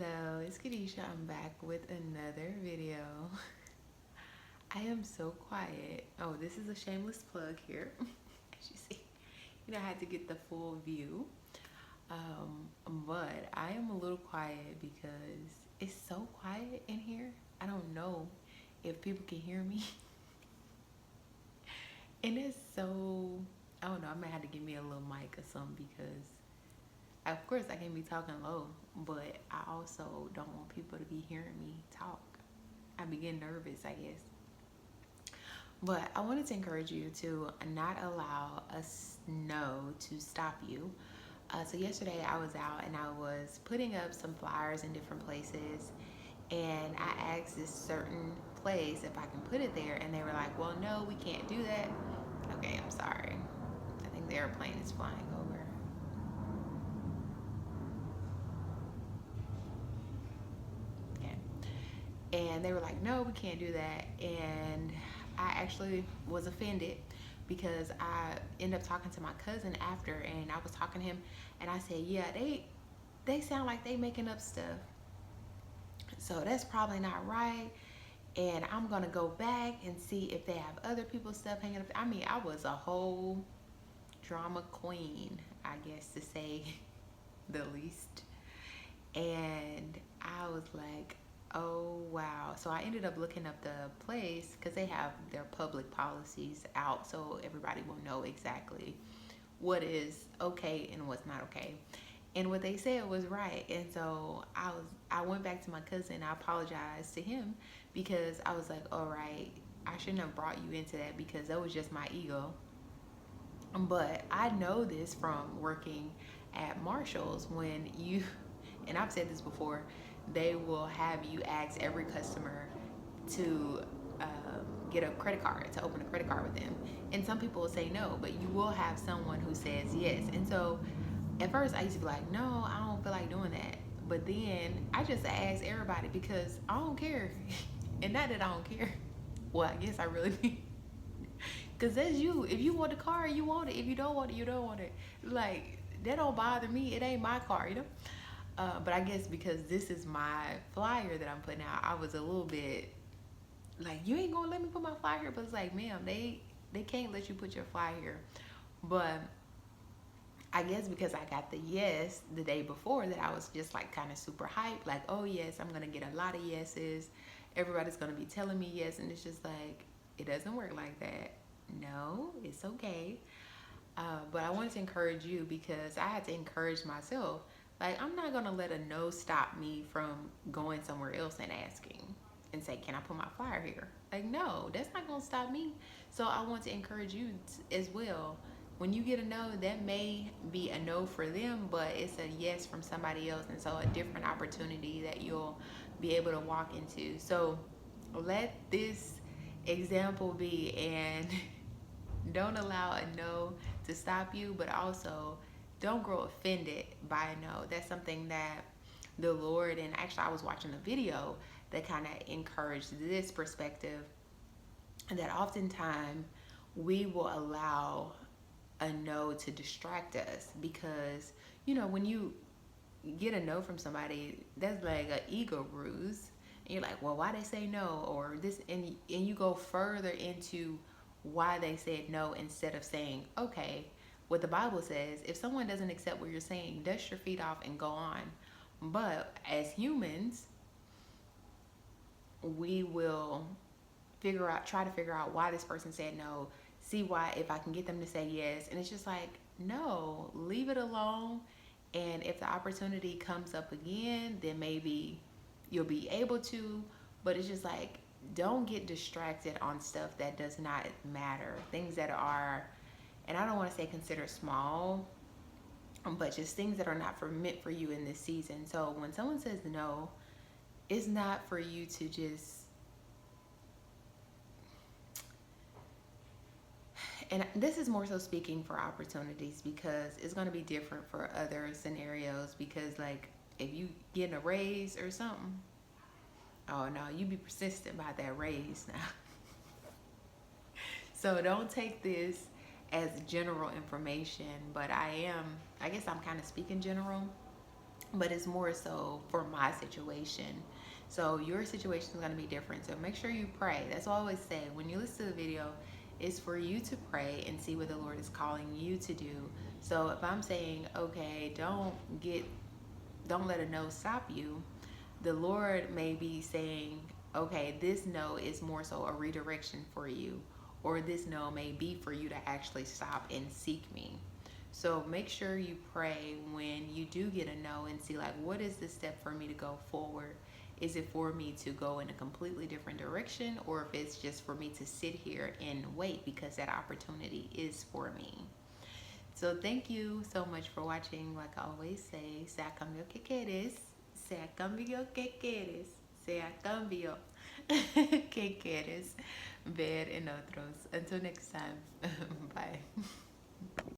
Hello, it's Kadisha. I'm back with another video. I am so quiet. Oh, this is a shameless plug here. As you see, I had to get the full view. But I am a little quiet because it's so quiet in here. I don't know if people can hear me. And it's so, I don't know, I might have to give me a little mic or something because of course I can be talking low, but I also don't want people to be hearing me talk. I begin nervous, I guess. But I wanted to encourage you to not allow a no to stop you. So yesterday I was out and I was putting up some flyers in different places, and I asked this certain place if I can put it there, and they were like, "Well, no, we can't do that." Okay, I'm sorry. I think the airplane is flying over. And they were like, "No, we can't do that." And I actually was offended because I ended up talking to my cousin after, and I was talking to him, and I said, "Yeah, they sound like they making up stuff, so that's probably not right, and I'm gonna go back and see if they have other people's stuff hanging up." I mean, I was a whole drama queen, I guess, to say the least. And I was like, oh wow. So I ended up looking up the place because they have their public policies out, so everybody will know exactly what is okay and what's not okay. And what they said was right. And so I went back to my cousin. I apologized to him because I was like, all right, I shouldn't have brought you into that because that was just my ego. But I know this from working at Marshall's. When you, and I've said this before, they will have you ask every customer to get a credit card, to open a credit card with them. And some people will say no, but you will have someone who says yes. And so at first I used to be like, no, I don't feel like doing that. But then I just ask everybody because I don't care. And not that I don't care. Well, I guess I really do. Cause that's you. If you want the car, you want it. If you don't want it, you don't want it. Like, that don't bother me. It ain't my car, you know. But I guess because this is my flyer that I'm putting out, I was a little bit like, you ain't gonna let me put my flyer here. But it's like, ma'am, they can't let you put your flyer here. But I guess because I got the yes the day before, that I was just like kind of super hyped. Like, oh yes, I'm gonna get a lot of yeses. Everybody's gonna be telling me yes, and it's just like, it doesn't work like that. No, it's okay. But I wanted to encourage you because I had to encourage myself. Like, I'm not gonna let a no stop me from going somewhere else and asking and say, "Can I put my flyer here?" Like, no, that's not gonna stop me. So I want to encourage you as well. When you get a no, that may be a no for them, but it's a yes from somebody else, and so a different opportunity that you'll be able to walk into. So let this example be, and don't allow a no to stop you, but also don't grow offended by a no. That's something that the Lord, and actually I was watching a video that kind of encouraged this perspective, that oftentimes we will allow a no to distract us because, when you get a no from somebody, that's like an ego bruise. And you're like, well, why they say no, or this, and you go further into why they said no instead of saying, okay, what the Bible says, if someone doesn't accept what you're saying, dust your feet off and go on. But as humans, we will try to figure out why this person said no, see why, if I can get them to say yes. And it's just like, no, leave it alone. And if the opportunity comes up again, then maybe you'll be able to. But it's just like, don't get distracted on stuff that does not matter. Things that are, and I don't want to say consider small, but just things that are not meant for you in this season. So when someone says no, it's not for you to just, and this is more so speaking for opportunities, because it's going to be different for other scenarios. Because like, if you getting a raise or something, oh no, you be persistent about that raise now. So don't take this as general information, but I guess I'm kind of speaking general. but it's more so for my situation. So your situation is going to be different. So make sure you pray. That's what I always say. When you listen to the video, it's for you to pray and see what the Lord is calling you to do. So if I'm saying, okay, don't let a no stop you, the Lord may be saying, okay, this no is more so a redirection for you, or this no may be for you to actually stop and seek me. So make sure you pray when you do get a no and see, like, what is the step for me to go forward? Is it for me to go in a completely different direction, or if it's just for me to sit here and wait because that opportunity is for me? So thank you so much for watching. Like I always say, sea a cambio que quieres, sea a cambio que quieres, sea a cambio que quieres ver en otros. Until next time, bye.